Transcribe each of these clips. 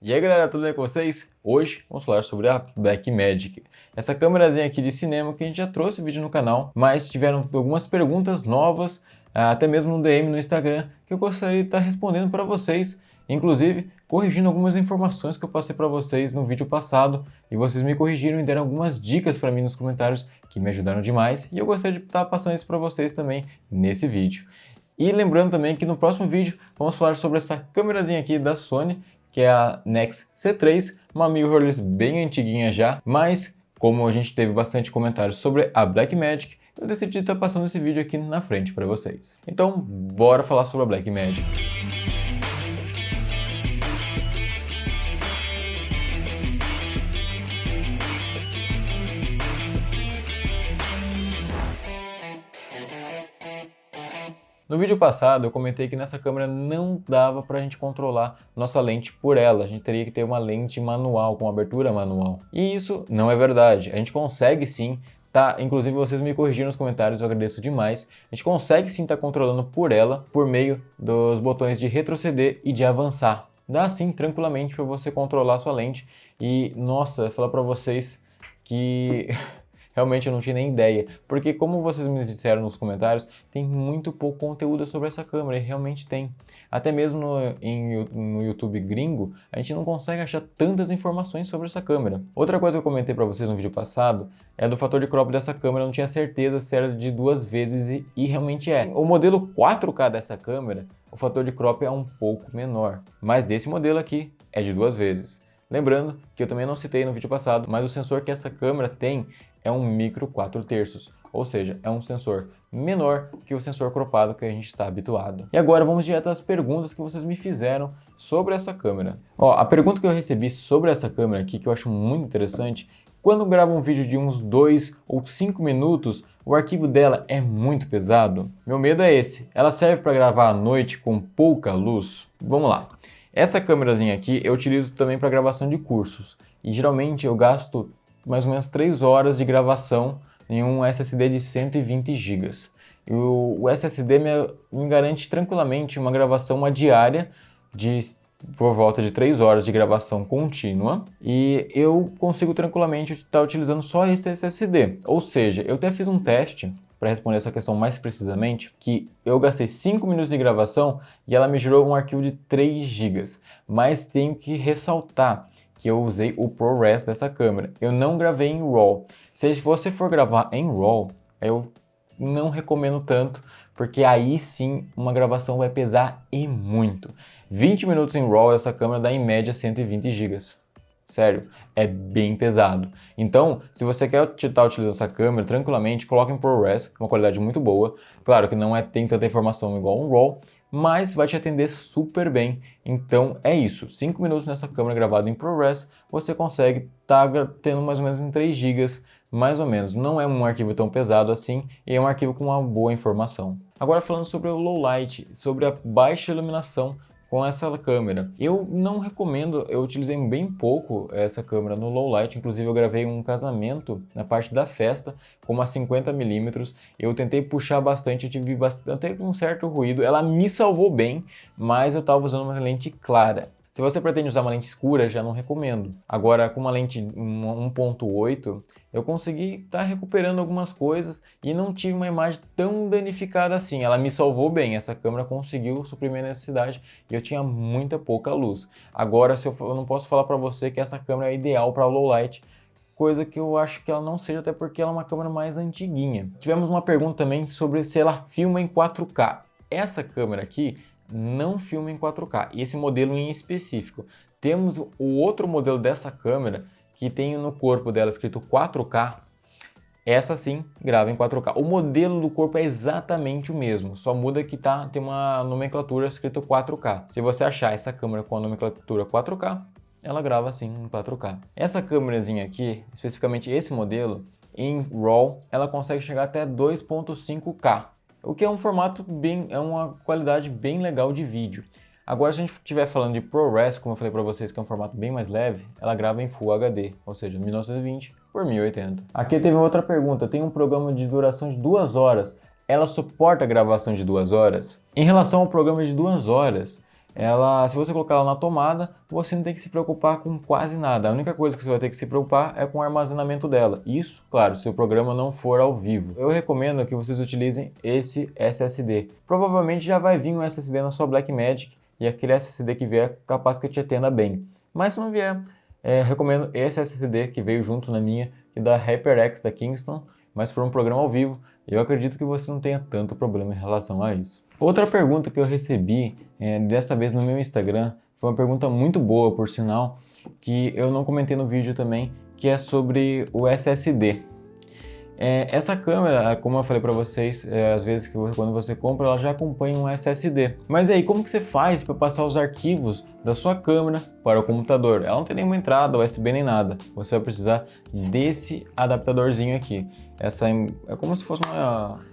E aí galera, tudo bem com vocês? Hoje vamos falar sobre a Blackmagic. Essa câmerazinha aqui de cinema que a gente já trouxe vídeo no canal, mas tiveram algumas perguntas novas, até mesmo no DM no Instagram, que eu gostaria de estar respondendo para vocês, inclusive corrigindo algumas informações que eu passei para vocês no vídeo passado, e vocês me corrigiram e deram algumas dicas para mim nos comentários que me ajudaram demais, e eu gostaria de estar passando isso para vocês também nesse vídeo. E lembrando também que no próximo vídeo vamos falar sobre essa câmerazinha aqui da Sony, que é a NEX C3, uma mirrorless bem antiguinha já, mas como a gente teve bastante comentários sobre a Blackmagic, eu decidi estar passando esse vídeo aqui na frente para vocês. Então, bora falar sobre a Blackmagic. No vídeo passado eu comentei que nessa câmera não dava para a gente controlar nossa lente por ela, a gente teria que ter uma lente manual, com abertura manual. E isso não é verdade, a gente consegue sim, tá? Inclusive vocês me corrigiram nos comentários, eu agradeço demais. A gente consegue sim estar controlando por ela, por meio dos botões de retroceder e de avançar. Dá sim tranquilamente para você controlar a sua lente e, nossa, falar para vocês que... Realmente eu não tinha nem ideia, porque como vocês me disseram nos comentários, tem muito pouco conteúdo sobre essa câmera, e realmente tem. Até mesmo no YouTube gringo, a gente não consegue achar tantas informações sobre essa câmera. Outra coisa que eu comentei para vocês no vídeo passado é do fator de crop dessa câmera, eu não tinha certeza se era de 2 vezes e realmente é. O modelo 4K dessa câmera, o fator de crop é um pouco menor, mas desse modelo aqui é de 2 vezes. Lembrando que eu também não citei no vídeo passado, mas o sensor que essa câmera tem é um micro 4/3, ou seja, é um sensor menor que o sensor cropado que a gente está habituado. E agora vamos direto às perguntas que vocês me fizeram sobre essa câmera. Ó, a pergunta que eu recebi sobre essa câmera aqui, que eu acho muito interessante, quando gravo um vídeo de uns 2 ou 5 minutos, o arquivo dela é muito pesado? Meu medo é esse, ela serve para gravar à noite com pouca luz? Vamos lá. Essa câmerazinha aqui eu utilizo também para gravação de cursos, e geralmente eu gasto mais ou menos 3 horas de gravação em um SSD de 120 GB. E o SSD me garante tranquilamente uma gravação diária por volta de 3 horas de gravação contínua, e eu consigo tranquilamente estar utilizando só esse SSD. Ou seja, eu até fiz um teste para responder essa questão mais precisamente, que eu gastei 5 minutos de gravação e ela me gerou um arquivo de 3 GB. Mas tenho que ressaltar que eu usei o ProRes dessa câmera. Eu não gravei em RAW. Se você for gravar em RAW, eu não recomendo tanto, porque aí sim uma gravação vai pesar e muito. 20 minutos em RAW essa câmera dá em média 120 GB. Sério, é bem pesado. Então, se você quer estar utilizando essa câmera tranquilamente, coloque em ProRes, uma qualidade muito boa. Claro que não tem tanta informação igual um RAW, mas vai te atender super bem. Então é isso, 5 minutos nessa câmera gravada em ProRes, você consegue estar tendo mais ou menos em 3 GB, mais ou menos. Não é um arquivo tão pesado assim, e é um arquivo com uma boa informação. Agora falando sobre o low light, sobre a baixa iluminação com essa câmera. Eu não recomendo, eu utilizei bem pouco essa câmera no low light, inclusive eu gravei um casamento na parte da festa com uma 50mm, eu tentei puxar bastante, eu tive bastante um certo ruído, ela me salvou bem, mas eu estava usando uma lente clara. Se você pretende usar uma lente escura, já não recomendo. Agora, com uma lente 1.8, eu consegui estar recuperando algumas coisas e não tive uma imagem tão danificada assim. Ela me salvou bem, essa câmera conseguiu suprir minha necessidade e eu tinha muita pouca luz. Agora, eu não posso falar para você que essa câmera é ideal para low light, coisa que eu acho que ela não seja, até porque ela é uma câmera mais antiguinha. Tivemos uma pergunta também sobre se ela filma em 4K. Essa câmera aqui não filma em 4K, e esse modelo em específico. Temos o outro modelo dessa câmera que tem no corpo dela escrito 4K, essa sim grava em 4K. O modelo do corpo é exatamente o mesmo, só muda que tem uma nomenclatura escrito 4K. Se você achar essa câmera com a nomenclatura 4K, ela grava assim em 4K. Essa câmerazinha aqui, especificamente esse modelo, em RAW, ela consegue chegar até 2.5K. O que é um formato é uma qualidade bem legal de vídeo. Agora, se a gente estiver falando de ProRes, como eu falei para vocês, que é um formato bem mais leve, ela grava em Full HD, ou seja, 1920 por 1080. Aqui teve outra pergunta, tem um programa de duração de 2 horas, ela suporta a gravação de 2 horas? Em relação ao programa de 2 horas, se você colocar ela na tomada, você não tem que se preocupar com quase nada. A única coisa que você vai ter que se preocupar é com o armazenamento dela. Isso, claro, se o programa não for ao vivo. Eu recomendo que vocês utilizem esse SSD. Provavelmente já vai vir um SSD na sua Blackmagic e aquele SSD que vier capaz que te atenda bem. Mas se não vier, recomendo esse SSD que veio junto na minha, que da HyperX da Kingston, mas se for um programa ao vivo, eu acredito que você não tenha tanto problema em relação a isso. Outra pergunta que eu recebi, dessa vez no meu Instagram, foi uma pergunta muito boa, por sinal, que eu não comentei no vídeo também, que é sobre o SSD. Essa câmera, como eu falei para vocês, às vezes quando você compra, ela já acompanha um SSD. Mas aí, como que você faz para passar os arquivos da sua câmera para o computador? Ela não tem nenhuma entrada USB nem nada. Você vai precisar desse adaptadorzinho aqui. Essa é como se fosse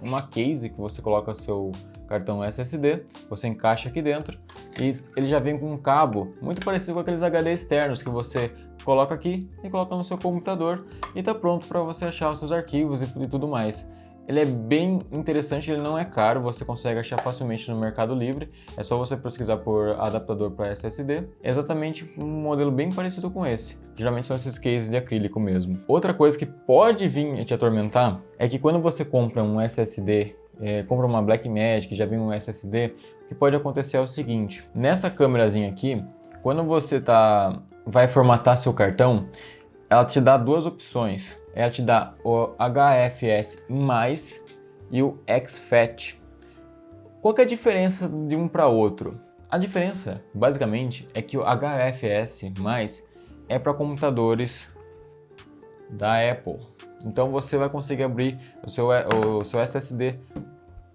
uma case que você coloca seu cartão SSD, você encaixa aqui dentro e ele já vem com um cabo muito parecido com aqueles HD externos que você coloca aqui e coloca no seu computador e está pronto para você achar os seus arquivos e tudo mais. Ele é bem interessante, ele não é caro, você consegue achar facilmente no Mercado Livre, é só você pesquisar por adaptador para SSD, é exatamente um modelo bem parecido com esse. Geralmente são esses cases de acrílico mesmo. Outra coisa que pode vir te atormentar é que quando você compra um SSD, compra uma Blackmagic, já vem um SSD, o que pode acontecer é o seguinte, nessa câmerazinha aqui, quando você vai formatar seu cartão, ela te dá duas opções. Ela te dá o HFS+, e o exFAT. Qual que é a diferença de um para outro? A diferença, basicamente, é que o HFS+, é para computadores da Apple. Então você vai conseguir abrir o seu SSD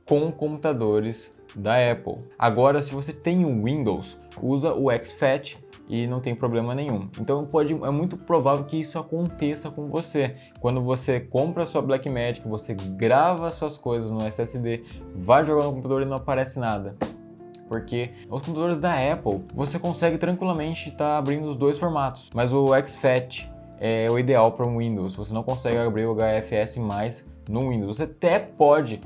com computadores da Apple. Agora, se você tem um Windows, usa o exFAT e não tem problema nenhum. Então é muito provável que isso aconteça com você. Quando você compra a sua Blackmagic, você grava suas coisas no SSD, vai jogar no computador e não aparece nada. Porque os computadores da Apple, você consegue tranquilamente estar abrindo os dois formatos, mas o exFAT é o ideal para um Windows. Você não consegue abrir o HFS+, no Windows. Você até pode,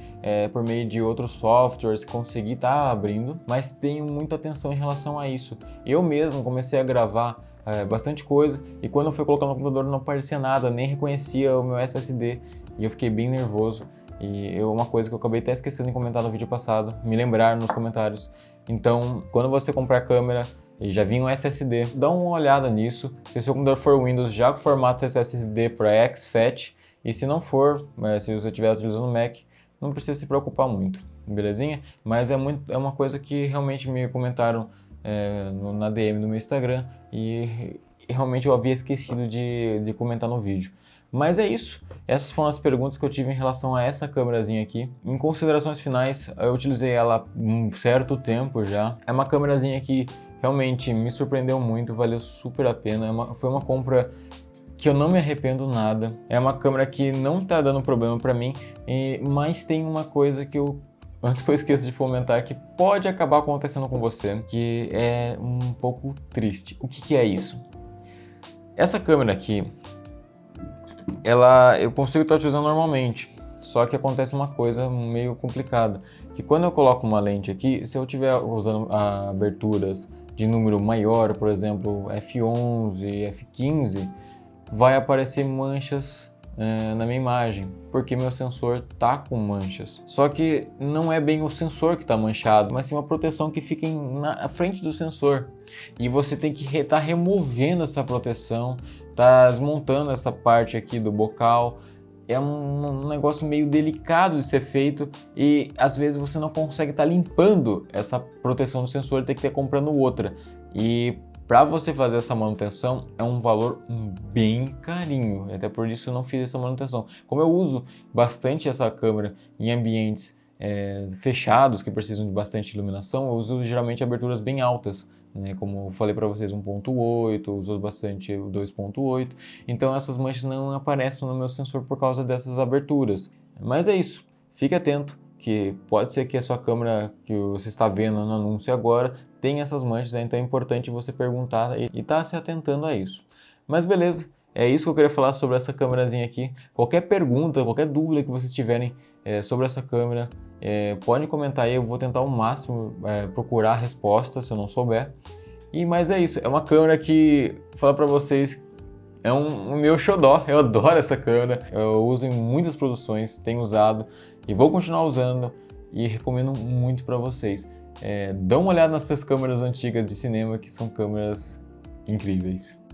por meio de outros softwares, conseguir estar abrindo, mas tenho muita atenção em relação a isso. Eu mesmo comecei a gravar bastante coisa e quando eu fui colocar no computador não aparecia nada, nem reconhecia o meu SSD e eu fiquei bem nervoso. E uma coisa que eu acabei até esquecendo de comentar no vídeo passado, me lembrar nos comentários. Então, quando você comprar a câmera e já vinha um SSD, dá uma olhada nisso. Se o seu computador for Windows, já formata esse SSD para exFAT. E se não for, se você estiver utilizando o Mac, não precisa se preocupar muito, belezinha? Mas é uma coisa que realmente me comentaram na DM do meu Instagram e realmente eu havia esquecido de comentar no vídeo. Mas é isso, essas foram as perguntas que eu tive em relação a essa câmerazinha aqui. Em considerações finais, eu utilizei ela um certo tempo já. É uma câmerazinha que realmente me surpreendeu muito, valeu super a pena. Foi uma compra que eu não me arrependo nada. É uma câmera que não tá dando problema para mim, mas tem uma coisa que antes que eu esqueça de comentar, que pode acabar acontecendo com você, que é um pouco triste. O que é isso? Essa câmera aqui, eu consigo estar utilizando normalmente, só que acontece uma coisa meio complicada, que quando eu coloco uma lente aqui, se eu estiver usando aberturas de número maior, por exemplo, f11, f15, vai aparecer manchas na minha imagem, porque meu sensor tá com manchas. Só que não é bem o sensor que está manchado, mas sim uma proteção que fica na frente do sensor. E você tem que estar removendo essa proteção, tá desmontando essa parte aqui do bocal. É um negócio meio delicado de ser feito e às vezes você não consegue estar limpando essa proteção do sensor, tem que estar comprando outra. E para você fazer essa manutenção é um valor bem carinho, até por isso eu não fiz essa manutenção. Como eu uso bastante essa câmera em ambientes fechados que precisam de bastante iluminação, eu uso geralmente aberturas bem altas, né? Como eu falei para vocês, 1.8, uso bastante o 2.8, então essas manchas não aparecem no meu sensor por causa dessas aberturas. Mas é isso, fique atento, que pode ser que a sua câmera que você está vendo no anúncio agora tem essas manchas, então é importante você perguntar e estar se atentando a isso. Mas beleza, É isso que eu queria falar sobre essa câmerazinha aqui. Qualquer pergunta, qualquer dúvida que vocês tiverem sobre essa câmera, pode comentar aí, eu vou tentar ao máximo procurar a resposta se eu não souber. Mas é isso, é uma câmera que, vou falar pra vocês, é um meu xodó, eu adoro essa câmera, eu uso em muitas produções, tenho usado e vou continuar usando e recomendo muito para vocês. Dá uma olhada nessas câmeras antigas de cinema que são câmeras incríveis.